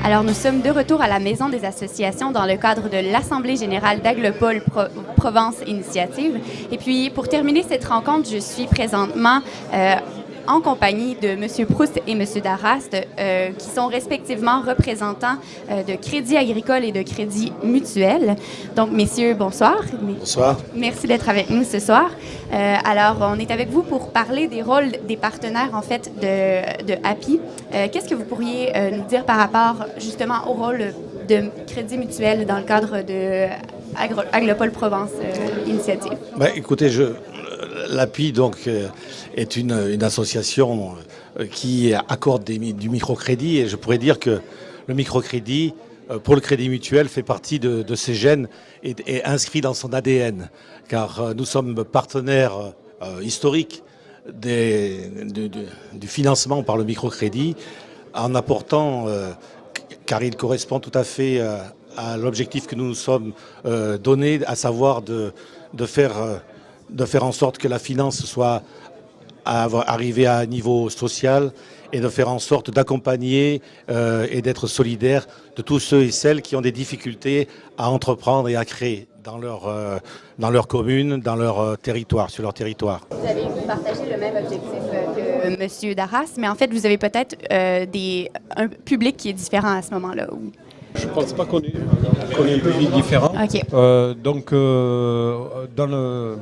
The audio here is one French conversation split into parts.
Alors, nous sommes de retour à la Maison des associations dans le cadre de l'Assemblée générale d'Aglopol Provence Initiative. Et puis, pour terminer cette rencontre, je suis présentement en compagnie de M. Proust et M. Darrast, qui sont respectivement représentants de Crédit Agricole et de Crédit Mutuel. Donc, messieurs, bonsoir. Bonsoir. Merci d'être avec nous ce soir. Alors, on est avec vous pour parler des rôles des partenaires, en fait, de API. Qu'est-ce que vous pourriez nous dire par rapport, justement, au rôle de Crédit Mutuel dans le cadre de Aglopol Provence Initiative? Écoutez, l'API donc, est une association qui accorde du microcrédit, et je pourrais dire que le microcrédit, pour le Crédit Mutuel, fait partie de ses gènes et inscrit dans son ADN, car nous sommes partenaires historiques du financement par le microcrédit, en apportant, car il correspond tout à fait à l'objectif que nous nous sommes donné, à savoir de faire en sorte que la finance soit arrivée à un niveau social, et de faire en sorte d'accompagner et d'être solidaire de tous ceux et celles qui ont des difficultés à entreprendre et à créer dans leur commune, dans leur territoire, sur leur territoire. Vous avez partagé le même objectif que M. Darrast, mais en fait, vous avez peut-être un public qui est différent à ce moment-là. Ou... Je ne pense pas qu'on ait un public différent. Okay. Dans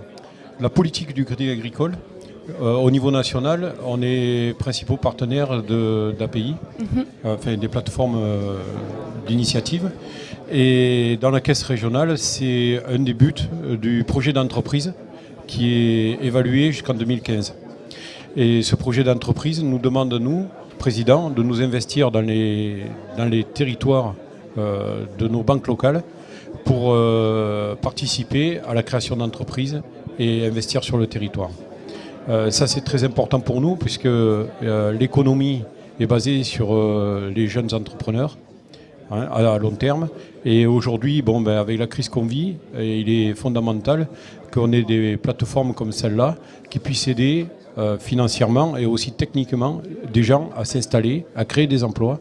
la politique du Crédit Agricole, au niveau national, on est principaux partenaires d'API, enfin des plateformes d'initiative. Et dans la caisse régionale, c'est un des buts du projet d'entreprise qui est évalué jusqu'en 2015. Et ce projet d'entreprise nous demande, nous, président, de nous investir dans les territoires de nos banques locales pour participer à la création d'entreprises et investir sur le territoire. Ça, c'est très important pour nous puisque l'économie est basée sur les jeunes entrepreneurs à long terme. Et aujourd'hui, avec la crise qu'on vit, il est fondamental qu'on ait des plateformes comme celle-là qui puissent aider financièrement et aussi techniquement des gens à s'installer, à créer des emplois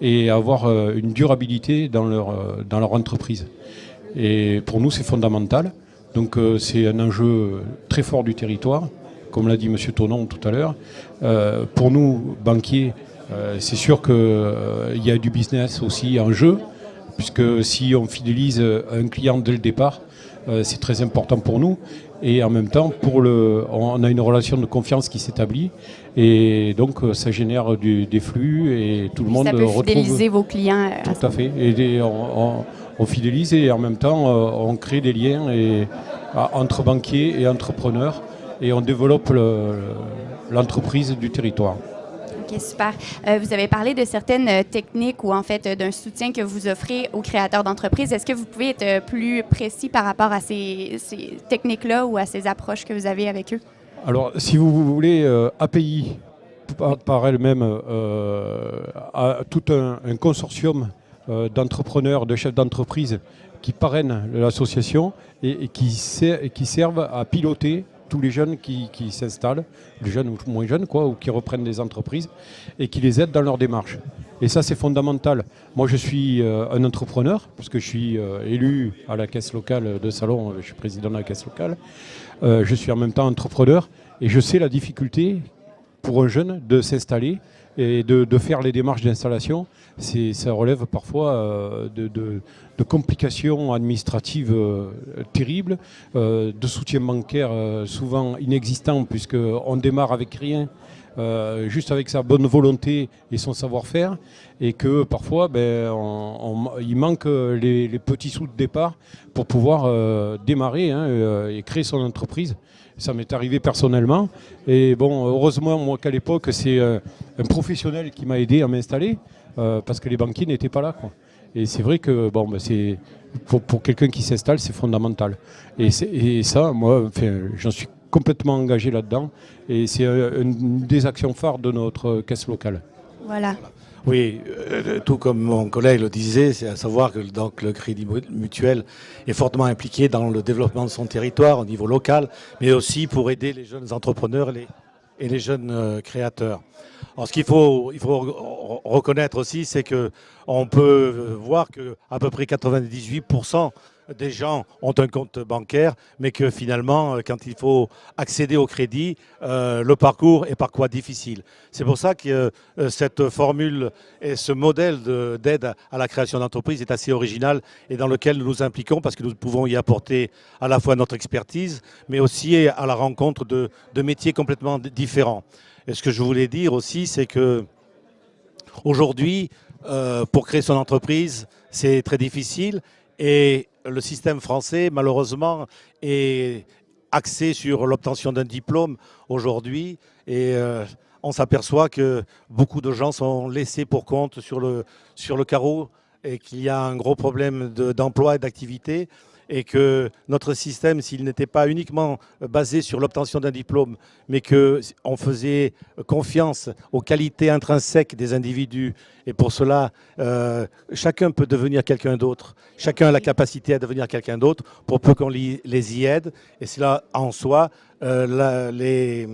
et à avoir une durabilité dans leur entreprise. Et pour nous, c'est fondamental. Donc c'est un enjeu très fort du territoire, comme l'a dit M. Tonon tout à l'heure. Pour nous, banquiers, c'est sûr qu'il y a du business aussi en jeu, puisque si on fidélise un client dès le départ, c'est très important pour nous. Et en même temps, on a une relation de confiance qui s'établit. Et donc, ça génère des flux et tout le monde retrouve... Ça peut fidéliser vos clients. Tout à fait. Et on fidélise et en même temps, on crée des liens entre banquiers et entrepreneurs. Et on développe l'entreprise du territoire. OK, super. Vous avez parlé de certaines techniques ou en fait d'un soutien que vous offrez aux créateurs d'entreprises. Est-ce que vous pouvez être plus précis par rapport à ces techniques-là ou à ces approches que vous avez avec eux? Alors, si vous voulez, API, par elle-même, a tout un consortium d'entrepreneurs, de chefs d'entreprise qui parrainent l'association et qui servent à piloter tous les jeunes qui s'installent, les jeunes ou moins jeunes, ou qui reprennent des entreprises et qui les aident dans leur démarche. Et ça, c'est fondamental. Moi, je suis un entrepreneur, parce que je suis élu à la caisse locale de Salon, je suis président de la caisse locale. Je suis en même temps entrepreneur et je sais la difficulté pour un jeune de s'installer et de faire les démarches d'installation. Ça relève parfois de complications administratives terribles, de soutien bancaire souvent inexistant puisqu'on démarre avec rien, juste avec sa bonne volonté et son savoir-faire, et que parfois il manque les petits sous de départ pour pouvoir démarrer et créer son entreprise. Ça m'est arrivé personnellement. Et heureusement, moi, qu'à l'époque, c'est un professionnel qui m'a aidé à m'installer parce que les banquiers n'étaient pas là, Et c'est vrai que c'est pour quelqu'un qui s'installe, c'est fondamental. Et ça, moi, j'en suis complètement engagé là-dedans. Et c'est une des actions phares de notre caisse locale. Voilà. Oui, tout comme mon collègue le disait, c'est à savoir que donc, le Crédit Mutuel est fortement impliqué dans le développement de son territoire au niveau local, mais aussi pour aider les jeunes entrepreneurs et les jeunes créateurs. Alors, ce qu'il faut reconnaître aussi, c'est qu'on peut voir qu'à peu près 98% des gens ont un compte bancaire, mais que finalement, quand il faut accéder au crédit, le parcours est parfois difficile. C'est pour ça que cette formule et ce modèle d'aide à la création d'entreprise est assez original et dans lequel nous nous impliquons parce que nous pouvons y apporter à la fois notre expertise, mais aussi à la rencontre de métiers complètement différents. Et ce que je voulais dire aussi, c'est que aujourd'hui, pour créer son entreprise, c'est très difficile et le système français, malheureusement, est axé sur l'obtention d'un diplôme aujourd'hui et on s'aperçoit que beaucoup de gens sont laissés pour compte sur le carreau et qu'il y a un gros problème d'emploi et d'activité. Et que notre système, s'il n'était pas uniquement basé sur l'obtention d'un diplôme, mais qu'on faisait confiance aux qualités intrinsèques des individus, et pour cela, chacun peut devenir quelqu'un d'autre. Chacun a la capacité à devenir quelqu'un d'autre pour peu qu'on les y aide. Et cela, en soi, les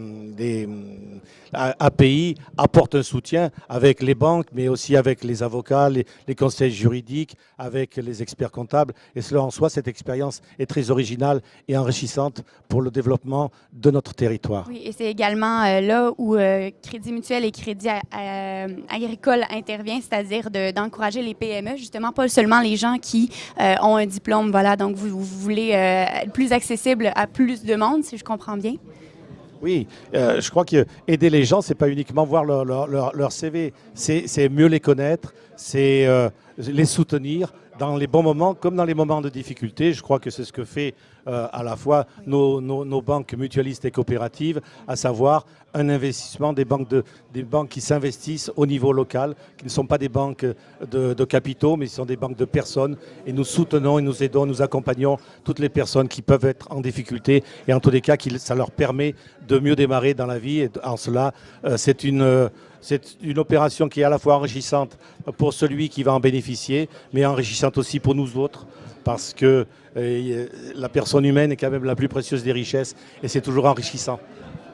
API apportent un soutien avec les banques, mais aussi avec les avocats, les conseils juridiques, avec les experts comptables. Et cela, en soi, cette expérience est très originale et enrichissante pour le développement de notre territoire. Oui, et c'est également là où Crédit Mutuel et Crédit Agricole intervient, c'est-à-dire d'encourager les PME, justement, pas seulement les gens qui ont un diplôme. Voilà, donc vous voulez être plus accessible à plus de monde, si je comprends bien. Oui, je crois qu'aider les gens, ce n'est pas uniquement voir leur CV, c'est mieux les connaître, c'est les soutenir dans les bons moments comme dans les moments de difficulté. Je crois que c'est ce que fait à la fois nos banques mutualistes et coopératives, à savoir un investissement des banques qui s'investissent au niveau local, qui ne sont pas des banques de capitaux, mais ce sont des banques de personnes. Et nous soutenons et nous aidons, nous accompagnons toutes les personnes qui peuvent être en difficulté. Et en tous les cas, ça leur permet de mieux démarrer dans la vie. Et en cela, c'est une opération qui est à la fois enrichissante pour celui qui va en bénéficier, mais enrichissante aussi pour nous autres, parce que la personne humaine est quand même la plus précieuse des richesses et c'est toujours enrichissant.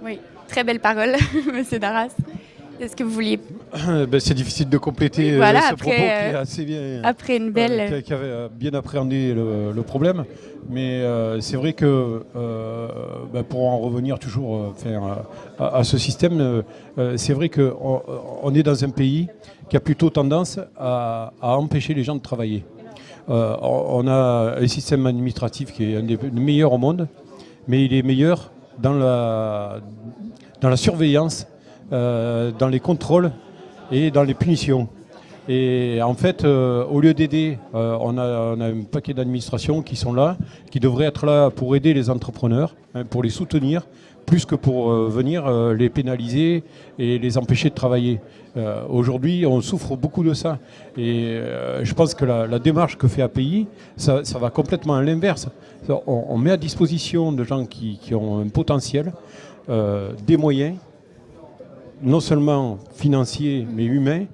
Oui, très belle parole, Monsieur Darras. Est-ce que vous vouliez... C'est difficile de compléter ce propos qui est assez bien, après une belle... qui avait bien appréhendé le problème. Mais c'est vrai que pour en revenir toujours à ce système, c'est vrai qu'on est dans un pays qui a plutôt tendance à empêcher les gens de travailler. On a un système administratif qui est un des meilleurs au monde, mais il est meilleur dans la surveillance, dans les contrôles et dans les punitions. Et en fait, au lieu d'aider, on a un paquet d'administrations qui sont là, qui devraient être là pour aider les entrepreneurs, pour les soutenir, plus que pour venir les pénaliser et les empêcher de travailler. Aujourd'hui, on souffre beaucoup de ça. Et je pense que la démarche que fait API, ça va complètement à l'inverse. On met à disposition de gens qui ont un potentiel, des moyens, non seulement financiers, mais humains,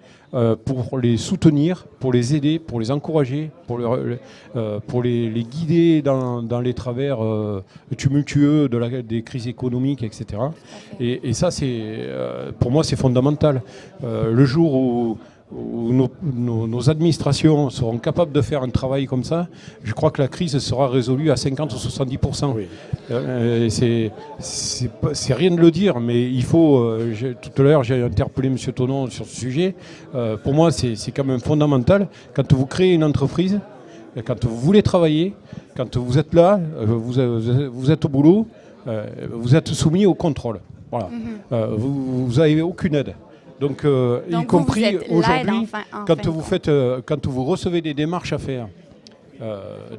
pour les soutenir, pour les aider, pour les encourager, pour les guider dans les travers tumultueux des crises économiques, etc. Et ça, pour moi, c'est fondamental. Le jour où nos administrations seront capables de faire un travail comme ça, je crois que la crise sera résolue à 50 ou 70%. Oui. C'est rien de le dire, mais il faut... tout à l'heure, j'ai interpellé M. Thonon sur ce sujet. Pour moi, c'est quand même fondamental. Quand vous créez une entreprise, quand vous voulez travailler, quand vous êtes là, vous êtes au boulot, vous êtes soumis au contrôle. Voilà. Vous n'avez aucune aide. Donc y compris aujourd'hui, quand vous recevez des démarches à faire,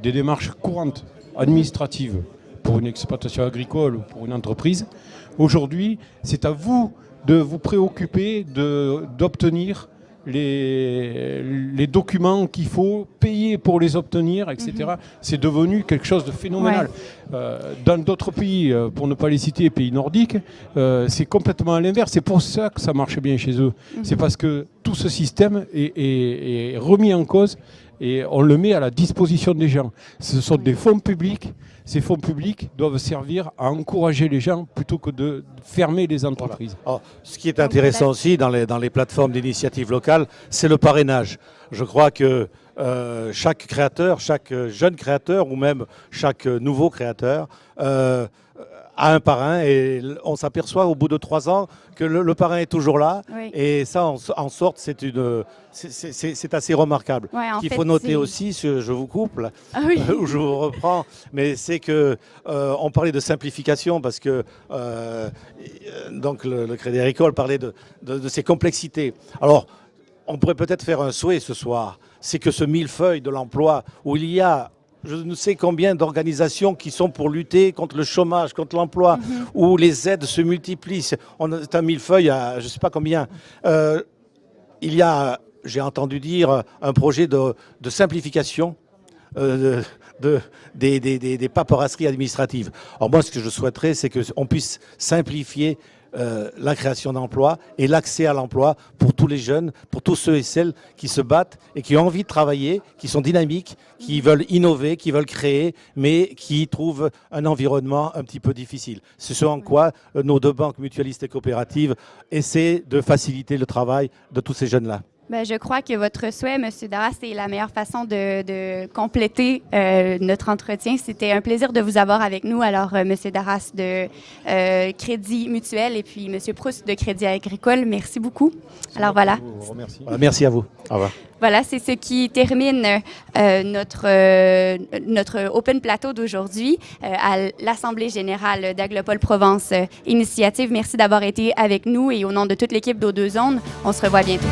des démarches courantes, administratives, pour une exploitation agricole ou pour une entreprise, aujourd'hui, c'est à vous de vous préoccuper d'obtenir les documents qu'il faut payer pour les obtenir, etc. C'est devenu quelque chose de phénoménal. Ouais. Dans d'autres pays, pour ne pas les citer, pays nordiques, c'est complètement à l'inverse. C'est pour ça que ça marche bien chez eux. C'est parce que tout ce système est remis en cause et on le met à la disposition des gens. Ce sont des fonds publics. Ces fonds publics doivent servir à encourager les gens plutôt que de fermer les entreprises. Voilà. Alors, ce qui est intéressant aussi dans les plateformes d'initiative locale, c'est le parrainage. Je crois que chaque créateur, chaque jeune créateur ou même chaque nouveau créateur a un parrain et on s'aperçoit au bout de 3 ans que le parrain est toujours là. Oui. Et ça, en sorte, c'est assez remarquable. Ouais, Ce qu'il faut noter aussi, je vous coupe, là, où je vous reprends, mais c'est que on parlait de simplification parce que donc le Crédit Agricole parlait de ses complexités. Alors, on pourrait peut-être faire un souhait ce soir, c'est que ce millefeuille de l'emploi où il y a je ne sais combien d'organisations qui sont pour lutter contre le chômage, contre l'emploi, où les aides se multiplient. C'est un millefeuille à je ne sais pas combien. Il y a, j'ai entendu dire, un projet de simplification des paperasseries administratives. Alors moi, ce que je souhaiterais, c'est qu'on puisse simplifier la création d'emplois et l'accès à l'emploi pour tous les jeunes, pour tous ceux et celles qui se battent et qui ont envie de travailler, qui sont dynamiques, qui veulent innover, qui veulent créer, mais qui trouvent un environnement un petit peu difficile. C'est ce en quoi nos 2 banques mutualistes et coopératives essaient de faciliter le travail de tous ces jeunes-là. Ben, je crois que votre souhait, M. Darras, c'est la meilleure façon de compléter notre entretien. C'était un plaisir de vous avoir avec nous. Alors, M. Darras de Crédit Mutuel et puis M. Proust de Crédit Agricole, merci beaucoup. Alors voilà. Merci à vous. Au revoir. Voilà, c'est ce qui termine notre Open Plateau d'aujourd'hui à l'Assemblée générale d'Aglopol Provence Initiative. Merci d'avoir été avec nous et au nom de toute l'équipe d'O2 Zones, on se revoit bientôt.